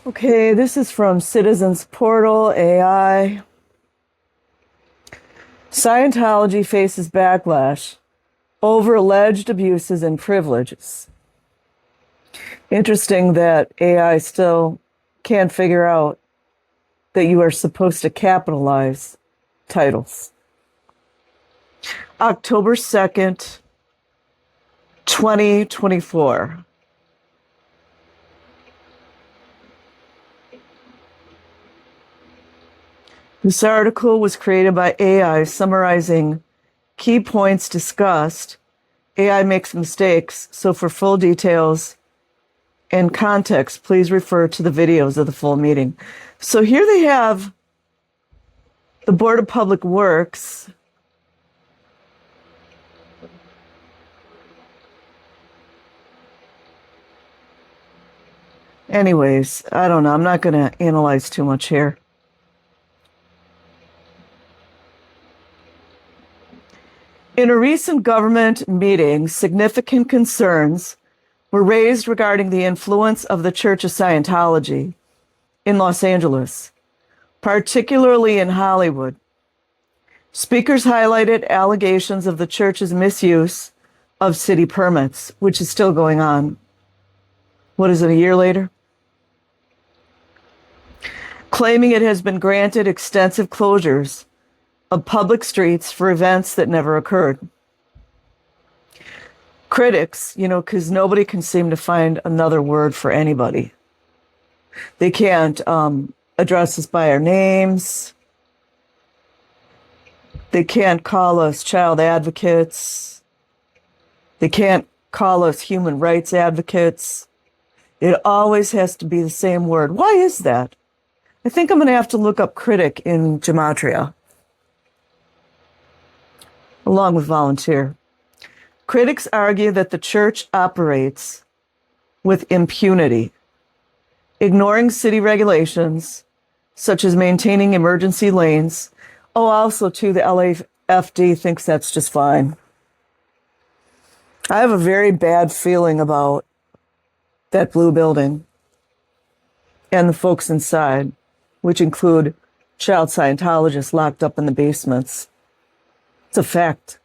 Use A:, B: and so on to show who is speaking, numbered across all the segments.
A: Okay, this is from Citizens Portal AI. Scientology faces backlash over alleged abuses and privileges. Interesting that AI still can't figure out that you are supposed to capitalize titles. October 2nd, 2024. This article was created by AI summarizing key points discussed. AI makes mistakes, so for full details and context, please refer to the videos of the full meeting. So here they have the Board of Public Works. Anyways, I don't know. I'm not going to analyze too much here. In a recent government meeting, significant concerns were raised regarding the influence of the Church of Scientology in Los Angeles, particularly in Hollywood. Speakers highlighted allegations of the church's misuse of city permits, which is still going on. What is it, a year later? Claiming it has been granted extensive closures of public streets for events that never occurred. Critics, because nobody can seem to find another word for anybody. They can't address us by our names. They can't call us child advocates. They can't call us human rights advocates. It always has to be the same word. Why is that? I think I'm going to have to look up critic in gematria, along with volunteer. Critics argue that the church operates with impunity, ignoring city regulations, such as maintaining emergency lanes. Oh, also, too, the LAFD thinks that's just fine. I have a very bad feeling about that blue building and the folks inside, which include child Scientologists locked up in the basements. It's a fact.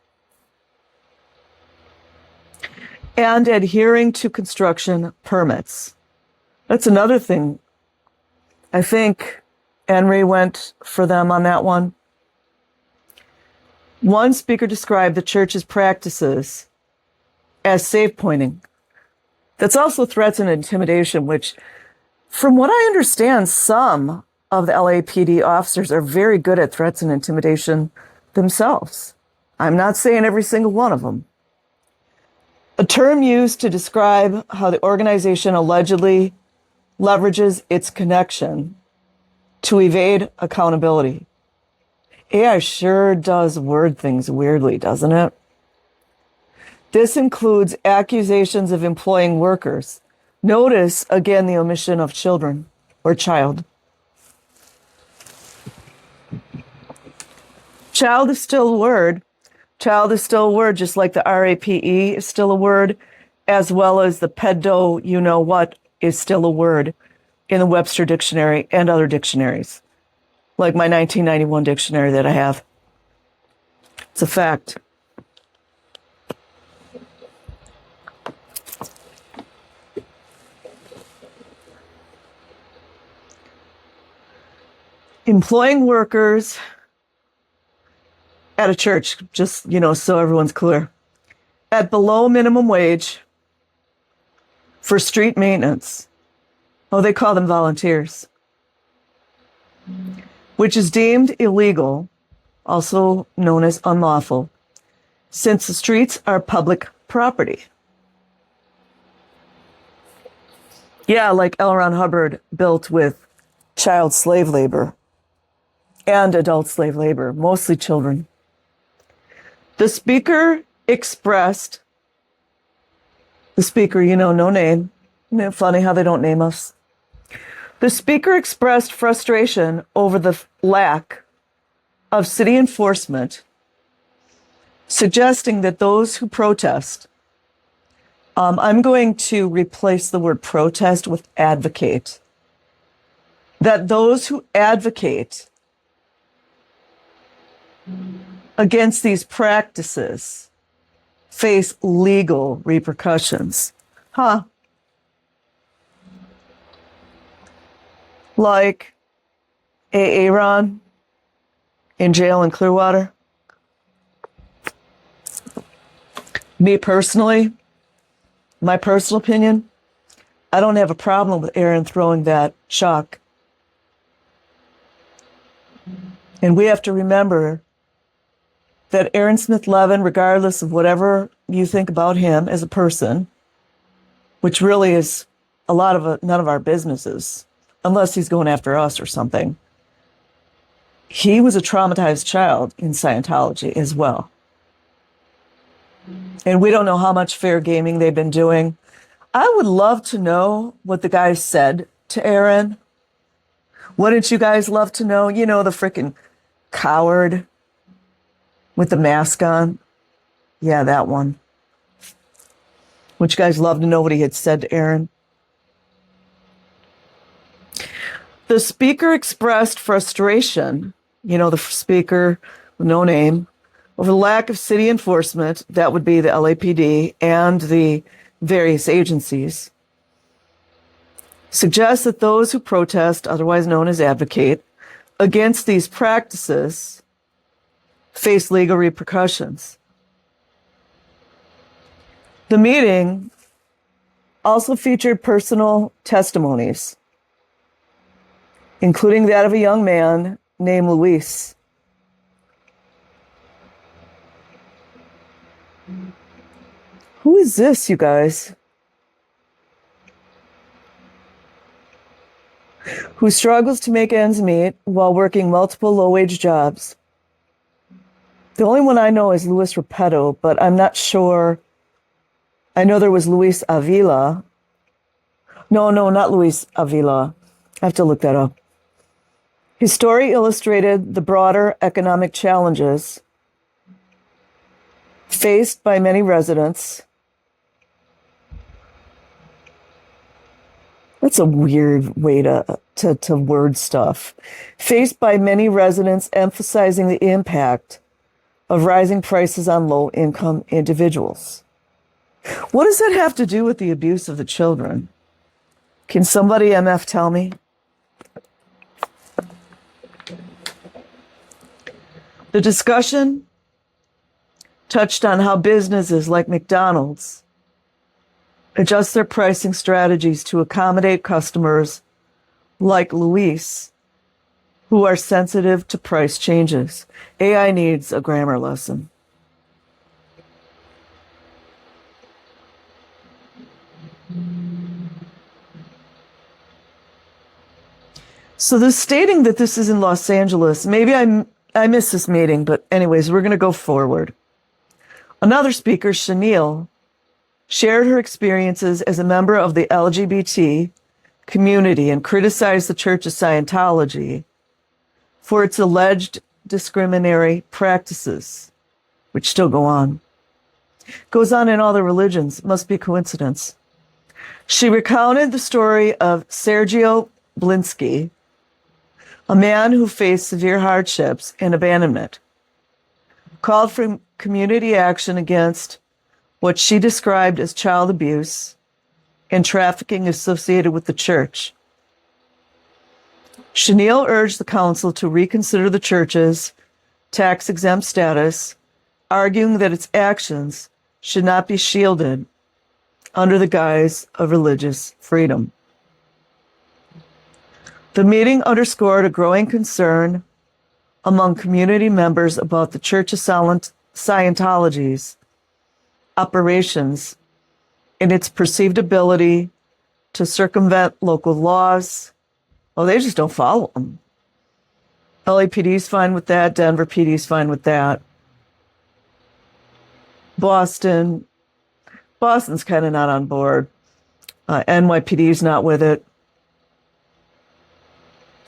A: And adhering to construction permits. That's another thing. I think Henry went for them on that one. One speaker described the church's practices as safe pointing. That's also threats and intimidation, which, from what I understand, some of the LAPD officers are very good at threats and intimidation themselves. I'm not saying every single one of them. A term used to describe how the organization allegedly leverages its connection to evade accountability. AI sure does word things weirdly, doesn't it? This includes accusations of employing workers. Notice, again, the omission of children or child. Child is still a word. Child is still a word, just like the RAPE is still a word, as well as the pedo, what, is still a word in the Webster Dictionary and other dictionaries, like my 1991 dictionary that I have. It's a fact. Employing workers at a church, just, so everyone's clear, at below minimum wage for street maintenance. Oh, they call them volunteers, which is deemed illegal, also known as unlawful, since the streets are public property. Yeah, like L. Ron Hubbard built with child slave labor and adult slave labor, mostly children. The speaker, no name. Isn't it funny how they don't name us? The speaker expressed frustration over the lack of city enforcement, suggesting that those who protest, I'm going to replace the word protest with advocate. that those who advocate against these practices face legal repercussions. Huh? Like Aaron in jail in Clearwater? Me personally, my personal opinion, I don't have a problem with Aaron throwing that chalk. And we have to remember that Aaron Smith Levin, regardless of whatever you think about him as a person, which really is a lot of none of our businesses, unless he's going after us or something, he was a traumatized child in Scientology as well. And we don't know how much fair gaming they've been doing. I would love to know what the guy said to Aaron. Wouldn't you guys love to know? You know, the freaking coward with the mask on. Yeah, that one. Would you guys love to know what he had said to Aaron? The speaker expressed frustration, you know, the speaker with no name, over the lack of city enforcement, that would be the LAPD and the various agencies, suggests that those who protest, otherwise known as advocate, against these practices face legal repercussions. The meeting also featured personal testimonies, including that of a young man named Luis. Who is this, you guys? Who struggles to make ends meet while working multiple low-wage jobs. The only one I know is Luis Repetto, but I'm not sure. I know there was Luis Avila. No, not Luis Avila. I have to look that up. His story illustrated the broader economic challenges faced by many residents. That's a weird way to word stuff. Faced by many residents, emphasizing the impact of rising prices on low-income individuals. What does that have to do with the abuse of the children? Can somebody MF tell me? The discussion touched on how businesses like McDonald's adjust their pricing strategies to accommodate customers like Luis, who are sensitive to price changes. AI needs a grammar lesson. So the stating that this is in Los Angeles, maybe I missed this meeting, but anyways, we're going to go forward. Another speaker, Chenille, shared her experiences as a member of the LGBT community and criticized the Church of Scientology for its alleged discriminatory practices, which still go on. Goes on in all the religions. Must be a coincidence. She recounted the story of Sergio Blinsky, a man who faced severe hardships and abandonment, called for community action against what she described as child abuse and trafficking associated with the church. Chenille urged the council to reconsider the church's tax-exempt status, arguing that its actions should not be shielded under the guise of religious freedom. The meeting underscored a growing concern among community members about the Church of Scientology's operations and its perceived ability to circumvent local laws. Well, they just don't follow them. LAPD's fine with that. Denver PD's fine with that. Boston's kind of not on board. NYPD's not with it.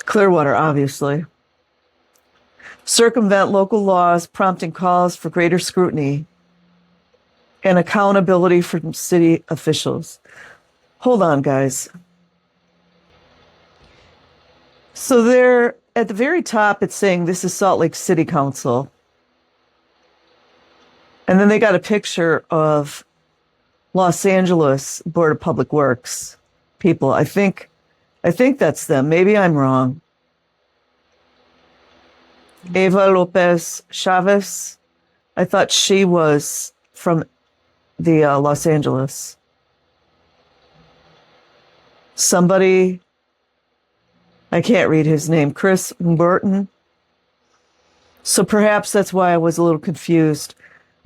A: Clearwater, obviously. Circumvent local laws, prompting calls for greater scrutiny and accountability from city officials. Hold on, guys. So there, at the very top, it's saying this is Salt Lake City Council. And then they got a picture of Los Angeles Board of Public Works people. I think that's them. Maybe I'm wrong. Eva Lopez Chavez. I thought she was from the Los Angeles. Somebody, I can't read his name, Chris Burton. So perhaps that's why I was a little confused.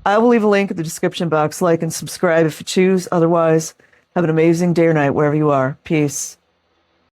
A: I will leave a link in the description box. Like and subscribe if you choose. Otherwise, have an amazing day or night wherever you are. Peace.